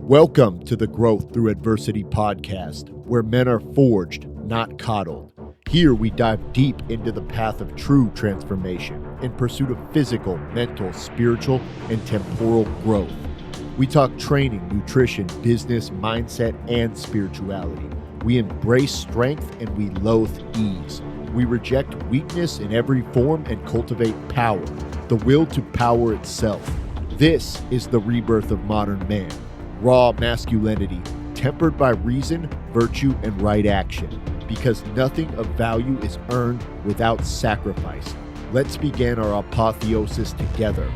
Welcome to the Growth Through Adversity podcast, where men are forged, not coddled. Here we dive deep into the path of true transformation in pursuit of physical, mental, spiritual, and temporal growth. We talk training, nutrition, business, mindset, and spirituality. We embrace strength and we loathe ease. We reject weakness in every form and cultivate power, the will to power itself. This is the rebirth of modern man. Raw masculinity, tempered by reason, virtue, and right action, because nothing of value is earned without sacrifice. Let's begin our apotheosis together.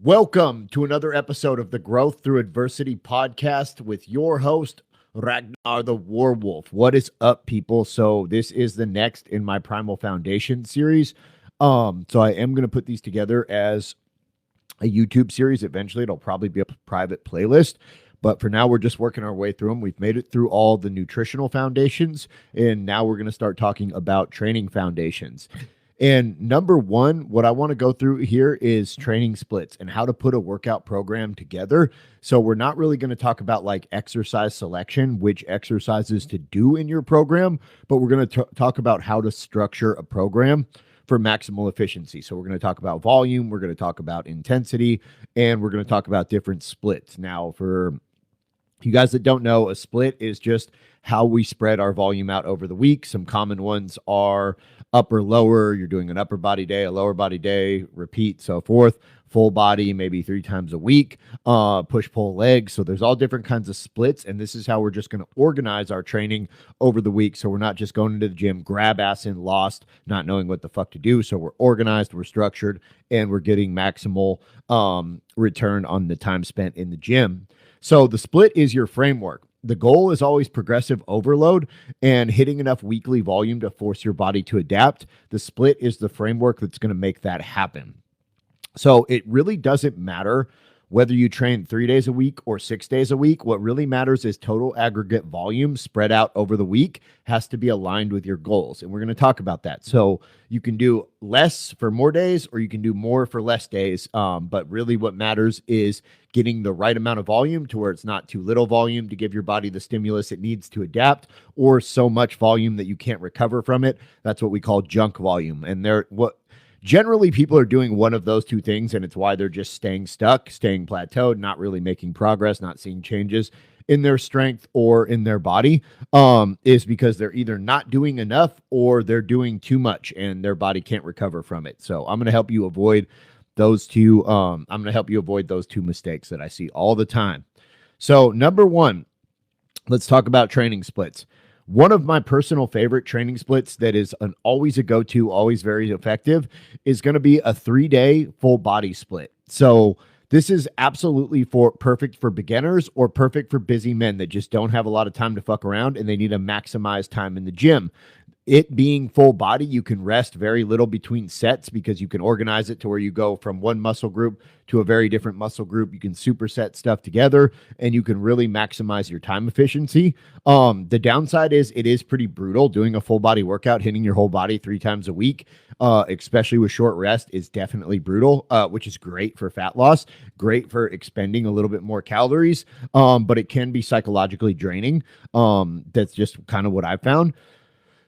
Welcome to another episode of the Growth Through Adversity podcast with your host, Ragnar the Warwolf. What is up, people? So this is the next in my Primal Foundation series. So I am going to put these together as a YouTube series. Eventually, it'll probably be a private playlist. But for now, we're just working our way through them. We've made it through all the nutritional foundations, and now we're going to start talking about training foundations. And number one, what I want to go through here is training splits and how to put a workout program together. So we're not really going to talk about like exercise selection, which exercises to do in your program, but we're going to talk about how to structure a program for maximal efficiency. So we're going to talk about volume, we're going to talk about intensity, and we're going to talk about different splits. Now, for you guys that don't know, a split is just how we spread our volume out over the week. Some common ones are upper, lower. You're doing an upper body day, a lower body day, repeat, so forth. Full body, maybe 3 times a week. Push, pull, legs. So there's all different kinds of splits, and this is how we're just going to organize our training over the week. So we're not just going into the gym, grab ass and lost, not knowing what the fuck to do. So we're organized, we're structured, and we're getting maximal return on the time spent in the gym. So the split is your framework. The goal is always progressive overload and hitting enough weekly volume to force your body to adapt. The split is the framework that's going to make that happen. So it really doesn't matter whether you train 3 days a week or 6 days a week. What really matters is total aggregate volume spread out over the week has to be aligned with your goals. And we're going to talk about that. So you can do less for more days or you can do more for less days. But really what matters is getting the right amount of volume to where it's not too little volume to give your body the stimulus it needs to adapt, or so much volume that you can't recover from it. That's what we call junk volume. And generally, people are doing one of those two things, and it's why they're just staying stuck, staying plateaued, not really making progress, not seeing changes in their strength or in their body, is because they're either not doing enough or they're doing too much, and their body can't recover from it. So I'm going to help you avoid those two. I'm going to help you avoid those two mistakes that I see all the time. So number one, let's talk about training splits. One of my personal favorite training splits that is always a go-to, always very effective, is going to be a 3-day full body split. So this is absolutely perfect for beginners or perfect for busy men that just don't have a lot of time to fuck around and they need to maximize time in the gym. It being full body, you can rest very little between sets because you can organize it to where you go from one muscle group to a very different muscle group. You can superset stuff together and you can really maximize your time efficiency. The downside is it is pretty brutal. Doing a full body workout, hitting your whole body 3 times a week, especially with short rest, is definitely brutal, which is great for fat loss, great for expending a little bit more calories, but it can be psychologically draining. That's just kind of what I found.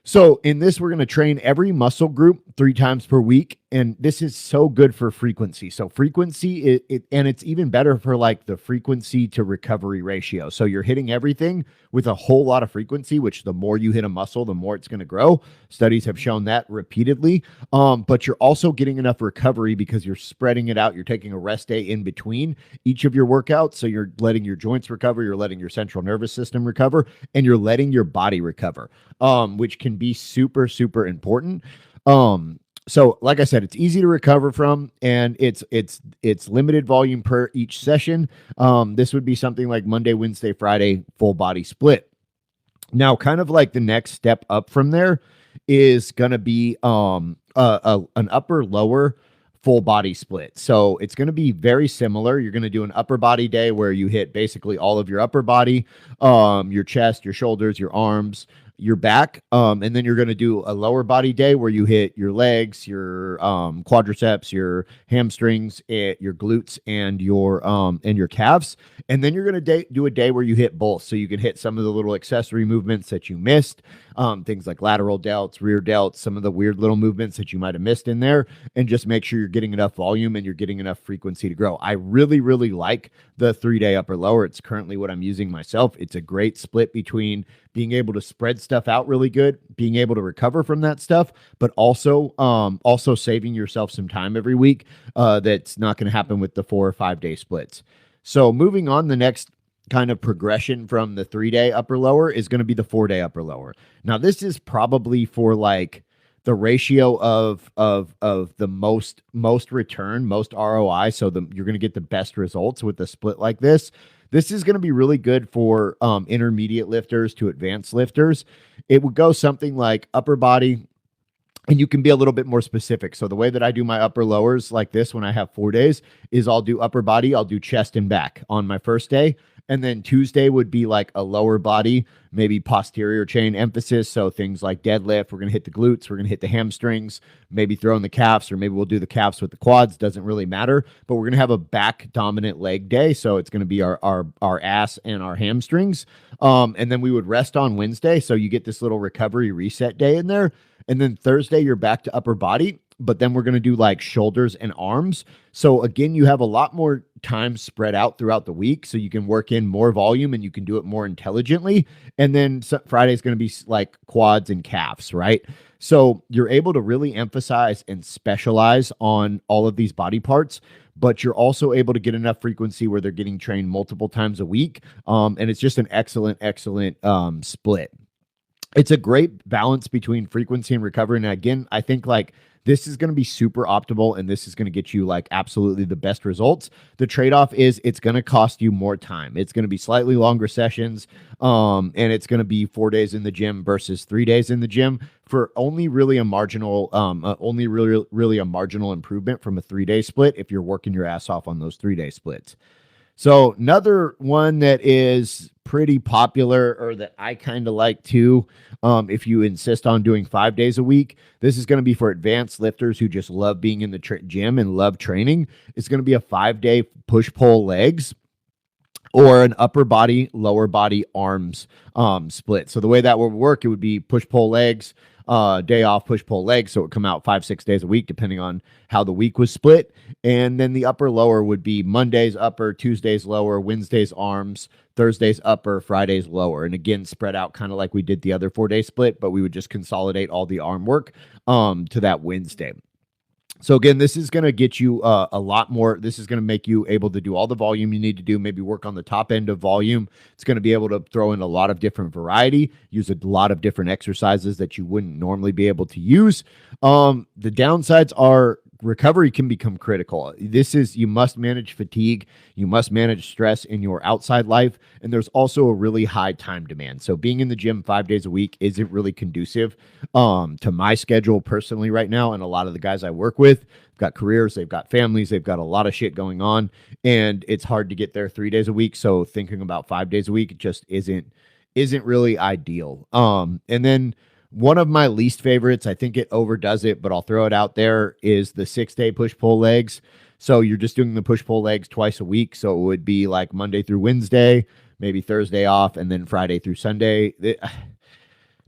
So in this, we're going to train every muscle group 3 times per week. And this is so good for frequency. So frequency, and it's even better for like the frequency to recovery ratio. So you're hitting everything with a whole lot of frequency, which the more you hit a muscle, the more it's going to grow. Studies have shown that repeatedly. But you're also getting enough recovery because you're spreading it out. You're taking a rest day in between each of your workouts. So you're letting your joints recover, you're letting your central nervous system recover, and you're letting your body recover, which can be super, super important. So like I said, it's easy to recover from, and it's limited volume per each session. This would be something like Monday, Wednesday, Friday, full body split. Now, kind of like the next step up from there is going to be an upper lower full body split. So it's going to be very similar. You're going to do an upper body day where you hit basically all of your upper body, your chest, your shoulders, your arms, your back, and then you're going to do a lower body day where you hit your legs, your quadriceps, your hamstrings, your glutes, and your calves. And then you're going to do a day where you hit both, so you can hit some of the little accessory movements that you missed, things like lateral delts, rear delts, some of the weird little movements that you might have missed in there, and just make sure you're getting enough volume and you're getting enough frequency to grow. I really, really like the 3-day upper lower. It's currently what I'm using myself. It's a great split between being able to spread stuff out really good, being able to recover from that stuff, but also saving yourself some time every week. That's not going to happen with the 4 or 5 day splits. So moving on, the next kind of progression from the 3-day upper lower is going to be the 4-day upper lower. Now, this is probably for like the ratio of the most return, most ROI. So you're going to get the best results with a split like this. This is going to be really good for intermediate lifters to advanced lifters. It would go something like upper body, and you can be a little bit more specific. So the way that I do my upper lowers like this when I have 4 days is I'll do upper body, I'll do chest and back on my first day. And then Tuesday would be like a lower body, maybe posterior chain emphasis. So things like deadlift, we're going to hit the glutes, we're going to hit the hamstrings, maybe throw in the calves, or maybe we'll do the calves with the quads. Doesn't really matter. But we're going to have a back dominant leg day. So it's going to be our ass and our hamstrings. And then we would rest on Wednesday. So you get this little recovery reset day in there. And then Thursday, you're back to upper body. But then we're going to do like shoulders and arms. So again, you have a lot more time spread out throughout the week, so you can work in more volume and you can do it more intelligently. And then Friday is going to be like quads and calves, right? So you're able to really emphasize and specialize on all of these body parts, but you're also able to get enough frequency where they're getting trained multiple times a week. And it's just an excellent split. It's a great balance between frequency and recovery. And again, I think like this is going to be super optimal, and this is going to get you like absolutely the best results. The trade-off is it's going to cost you more time. It's going to be slightly longer sessions, and it's going to be 4 days in the gym versus 3 days in the gym for only really a marginal, really a marginal improvement from a 3-day split if you're working your ass off on those 3-day splits. So another one that is pretty popular, or that I kind of like too, if you insist on doing 5 days a week, this is going to be for advanced lifters who just love being in the gym and love training. It's going to be a 5-day push-pull legs or an upper body, lower body arms split. So the way that would work, it would be push-pull legs, day off, push-pull legs. So it would come out 5-6 days a week, depending on how the week was split. And then the upper lower would be Mondays upper, Tuesdays lower, Wednesdays arms, Thursdays upper, Fridays lower. And again, spread out kind of like we did the other 4-day split, but we would just consolidate all the arm work to that Wednesday. So again, this is going to get you a lot more. This is going to make you able to do all the volume you need to do, maybe work on the top end of volume. It's going to be able to throw in a lot of different variety, use a lot of different exercises that you wouldn't normally be able to use. The downsides are recovery can become critical. You must manage fatigue. You must manage stress in your outside life. And there's also a really high time demand. So being in the gym 5 days a week isn't really conducive to my schedule personally right now. And a lot of the guys I work with have got careers, they've got families, they've got a lot of shit going on, and it's hard to get there 3 days a week. So thinking about 5 days a week just isn't really ideal. And then one of my least favorites, I think it overdoes it, but I'll throw it out there, is the 6-day push-pull legs. So you're just doing the push-pull legs twice a week. So it would be like Monday through Wednesday, maybe Thursday off, and then Friday through Sunday.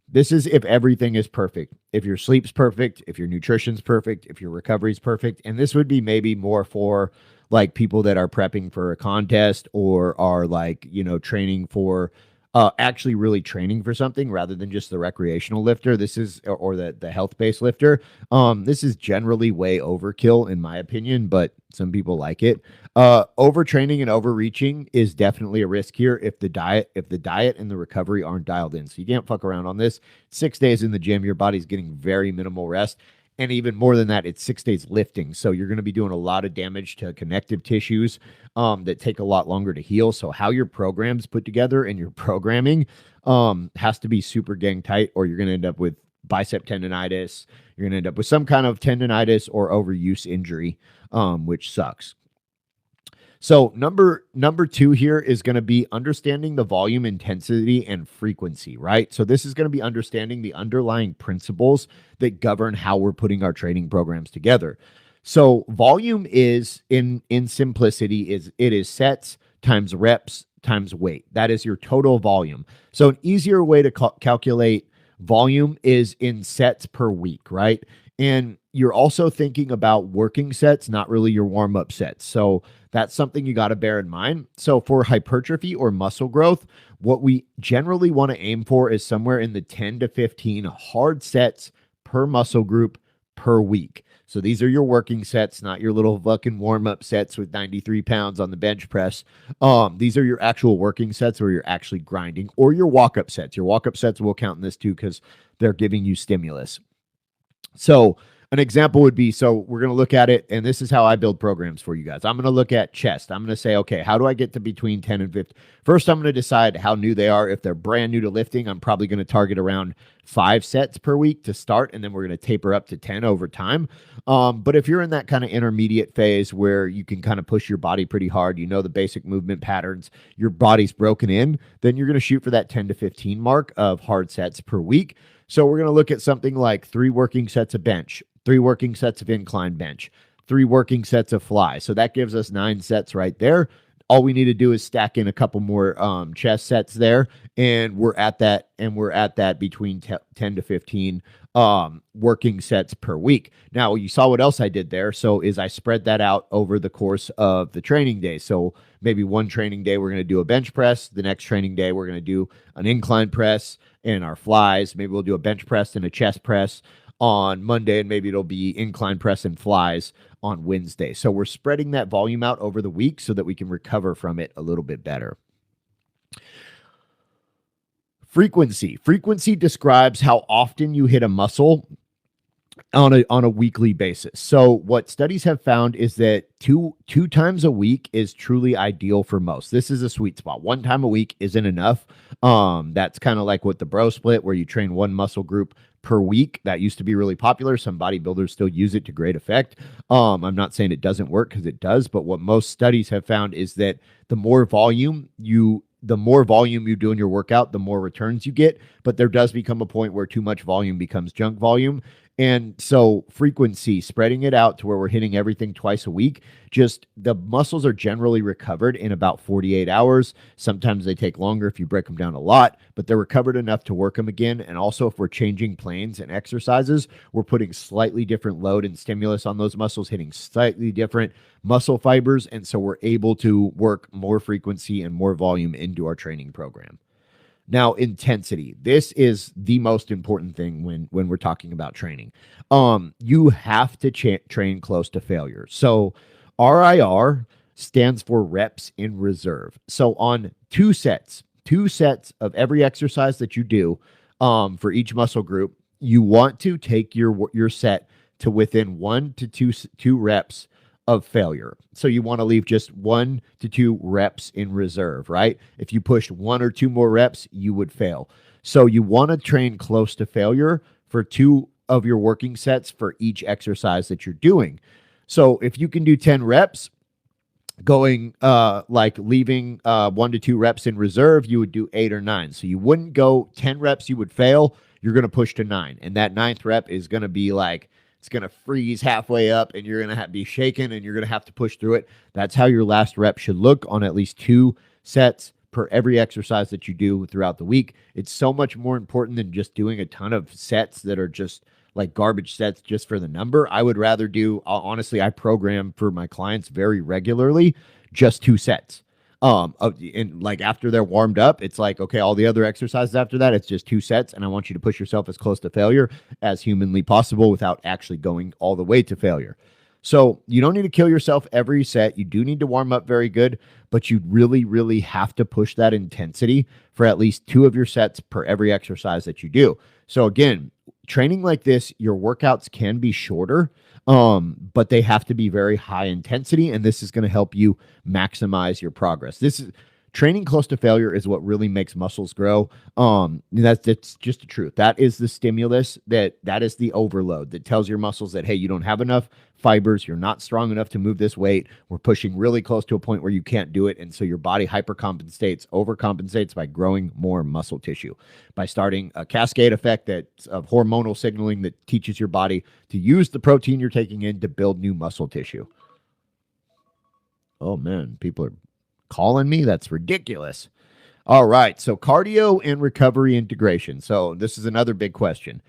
This is if everything is perfect. If your sleep's perfect, if your nutrition's perfect, if your recovery's perfect. And this would be maybe more for like people that are prepping for a contest or are like, training for actually really training for something rather than just the recreational lifter. This is, or the health-based lifter. This is generally way overkill in my opinion, but some people like it. Overtraining and overreaching is definitely a risk here if the diet and the recovery aren't dialed in. So you can't fuck around on this. 6 days in the gym, your body's getting very minimal rest. And even more than that, it's 6 days lifting. So you're going to be doing a lot of damage to connective tissues that take a lot longer to heal. So how your program's put together and your programming has to be super gang tight, or you're going to end up with bicep tendonitis. You're going to end up with some kind of tendonitis or overuse injury, which sucks. So number two here is going to be understanding the volume, intensity, and frequency, right? So this is going to be understanding the underlying principles that govern how we're putting our training programs together. So volume is in simplicity is it is sets times reps times weight. That is your total volume. So an easier way to calculate volume is in sets per week, right? And you're also thinking about working sets, not really your warm-up sets. So that's something you got to bear in mind. So for hypertrophy or muscle growth, what we generally want to aim for is somewhere in the 10 to 15 hard sets per muscle group per week. So these are your working sets, not your little fucking warm-up sets with 93 pounds on the bench press. These are your actual working sets where you're actually grinding, or your walk-up sets. Your walk-up sets will count in this too because they're giving you stimulus. So an example would be, so we're going to look at it, and this is how I build programs for you guys. I'm going to look at chest. I'm going to say, okay, how do I get to between 10 and 15? First, I'm going to decide how new they are. If they're brand new to lifting, I'm probably going to target around 5 sets per week to start, and then we're going to taper up to 10 over time. But if you're in that kind of intermediate phase where you can kind of push your body pretty hard, you know the basic movement patterns, your body's broken in, then you're going to shoot for that 10 to 15 mark of hard sets per week. So we're going to look at something like 3 working sets of bench, 3 working sets of incline bench, 3 working sets of fly. So that gives us 9 sets right there. All we need to do is stack in a couple more chest sets there, and we're at that. And we're at that between 10 to 15 working sets per week. Now, you saw what else I did there. So is I spread that out over the course of the training day. So maybe one training day, we're going to do a bench press. The next training day, we're going to do an incline press and our flies. Maybe we'll do a bench press and a chest press on Monday, and maybe it'll be incline press and flies on Wednesday. So we're spreading that volume out over the week so that we can recover from it a little bit better. Frequency. Frequency describes how often you hit a muscle on a weekly basis. So what studies have found is that two times a week is truly ideal for most. This is a sweet spot. 1 time a week isn't enough. That's kind of like with the bro split, where you train 1 muscle group per week. That used to be really popular. Some bodybuilders still use it to great effect. I'm not saying it doesn't work, because it does, but what most studies have found is that the more volume you do in your workout, the more returns you get. But there does become a point where too much volume becomes junk volume. And so frequency, spreading it out to where we're hitting everything twice a week, just the muscles are generally recovered in about 48 hours. Sometimes they take longer if you break them down a lot, but they're recovered enough to work them again. And also, if we're changing planes and exercises, we're putting slightly different load and stimulus on those muscles, hitting slightly different muscle fibers. And so we're able to work more frequency and more volume into our training program. Now, intensity. This is the most important thing when we're talking about training. You have to train close to failure. So RIR stands for reps in reserve. So on 2 sets of every exercise that you do for each muscle group, you want to take your set to within 1 to 2 reps of failure. So you want to leave just 1 to 2 reps in reserve, right? If you pushed 1 or 2 more reps, you would fail. So you want to train close to failure for 2 of your working sets for each exercise that you're doing. So if you can do 10 reps, going leaving 1 to 2 reps in reserve, you would do 8 or 9. So you wouldn't go 10 reps, you would fail. You're going to push to 9. And that 9th rep is going to be like, it's going to freeze halfway up, and you're going to be shaken, and you're going to have to push through it. That's how your last rep should look on at least 2 sets per every exercise that you do throughout the week. It's so much more important than just doing a ton of sets that are just like garbage sets just for the number. I would rather do, honestly, I program for my clients very regularly, just 2 sets. And like after they're warmed up, it's like, okay, all the other exercises after that, it's just 2 sets. And I want you to push yourself as close to failure as humanly possible without actually going all the way to failure. So you don't need to kill yourself every set. You do need to warm up very good, but you really, really have to push that intensity for at least 2 of your sets per every exercise that you do. So again, training like this, your workouts can be shorter, but they have to be very high intensity, and this is going to help you maximize your progress. training close to failure is what really makes muscles grow. That's just the truth. That is the stimulus, that is the overload that tells your muscles that, hey, you don't have enough fibers, you're not strong enough to move this weight. We're pushing really close to a point where you can't do it. And so your body overcompensates by growing more muscle tissue, by starting a cascade effect that's of hormonal signaling that teaches your body to use the protein you're taking in to build new muscle tissue. Oh man, people are calling me. That's ridiculous. All right. So cardio and recovery integration. So this is another big question.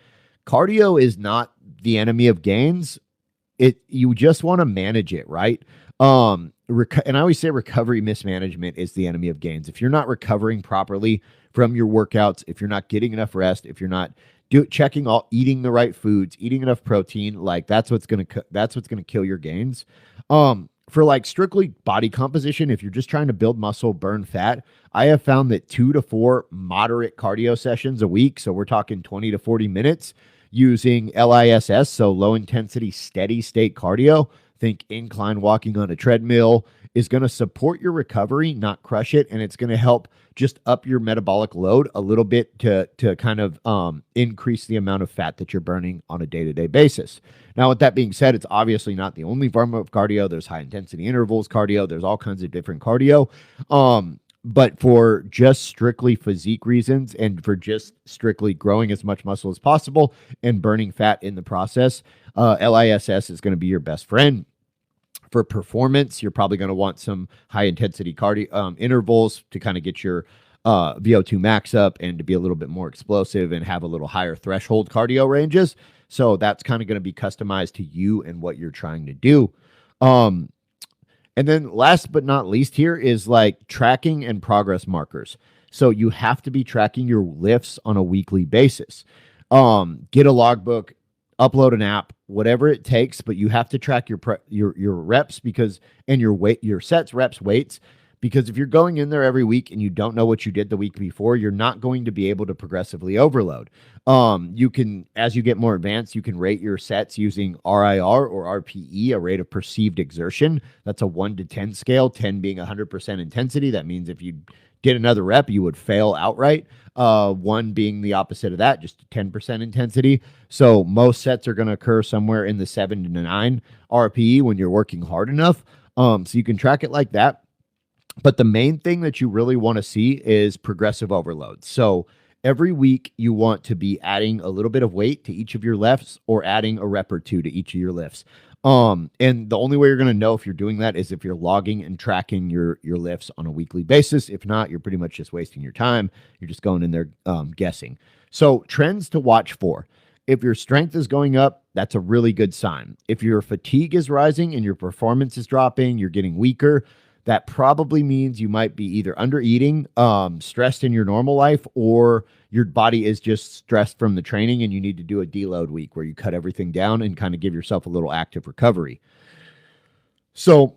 Cardio is not the enemy of gains. You just want to manage it, right? And I always say recovery mismanagement is the enemy of gains. If you're not recovering properly from your workouts, if you're not getting enough rest, if you're not eating the right foods, eating enough protein, like that's what's gonna kill your gains. For like strictly body composition, if you're just trying to build muscle, burn fat, I have found that 2 to 4 moderate cardio sessions a week, so we're talking 20 to 40 minutes using LISS, so low intensity, steady state cardio, think incline walking on a treadmill, is going to support your recovery, not crush it, and it's going to help just up your metabolic load a little bit to kind of increase the amount of fat that you're burning on a day-to-day basis. Now, with that being said, it's obviously not the only form of cardio. There's high-intensity intervals cardio. There's all kinds of different cardio. But for just strictly physique reasons and for just strictly growing as much muscle as possible and burning fat in the process, LISS is going to be your best friend. For performance, you're probably going to want some high-intensity cardio intervals to kind of get your VO2 max up and to be a little bit more explosive and have a little higher threshold cardio ranges. So that's kind of going to be customized to you and what you're trying to do. And then last but not least here is like tracking and progress markers. So you have to be tracking your lifts on a weekly basis. Get a logbook, upload an app, whatever it takes, but you have to track your reps and your sets, reps, weights, because if you're going in there every week and you don't know what you did the week before, you're not going to be able to progressively overload. You can, as you get more advanced, you can rate your sets using RIR or RPE, a rate of perceived exertion. That's a 1 to 10 scale, 10 being 100% intensity. That means if you did another rep, you would fail outright. 1 being the opposite of that, just 10% intensity. So most sets are going to occur somewhere in the 7 to 9 RPE when you're working hard enough. So you can track it like that. But the main thing that you really want to see is progressive overload. So every week you want to be adding a little bit of weight to each of your lifts or adding a rep or 2 to each of your lifts. And the only way you're going to know if you're doing that is if you're logging and tracking your lifts on a weekly basis. If not, you're pretty much just wasting your time. You're just going in there guessing. So trends to watch for. If your strength is going up, that's a really good sign. If your fatigue is rising and your performance is dropping, you're getting weaker, that probably means you might be either under eating, stressed in your normal life, or your body is just stressed from the training and you need to do a deload week where you cut everything down and kind of give yourself a little active recovery. So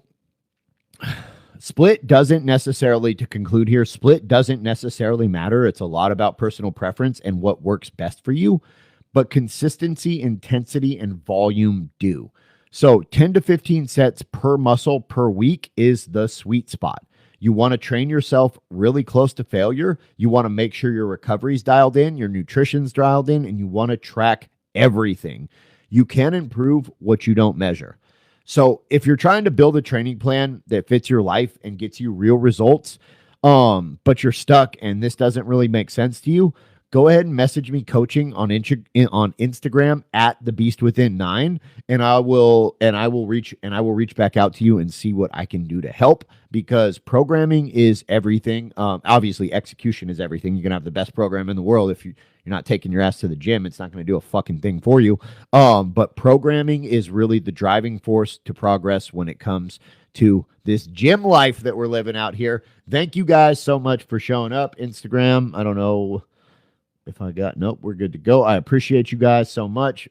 split doesn't necessarily, to conclude here, split doesn't necessarily matter. It's a lot about personal preference and what works best for you, but consistency, intensity, and volume do. So 10 to 15 sets per muscle per week is the sweet spot. You want to train yourself really close to failure. You want to make sure your recovery's dialed in, your nutrition's dialed in, and you want to track everything. You can improve what you don't measure. So if you're trying to build a training plan that fits your life and gets you real results, but you're stuck and this doesn't really make sense to you, go ahead and message me coaching on Instagram at the Beast Within 9, and I will reach back out to you and see what I can do to help, because programming is everything. Obviously execution is everything. You can have the best program in the world. If you're not taking your ass to the gym, it's not going to do a fucking thing for you. But programming is really the driving force to progress when it comes to this gym life that we're living out here. Thank you guys so much for showing up. Instagram, I don't know if I got, nope, we're good to go. I appreciate you guys so much.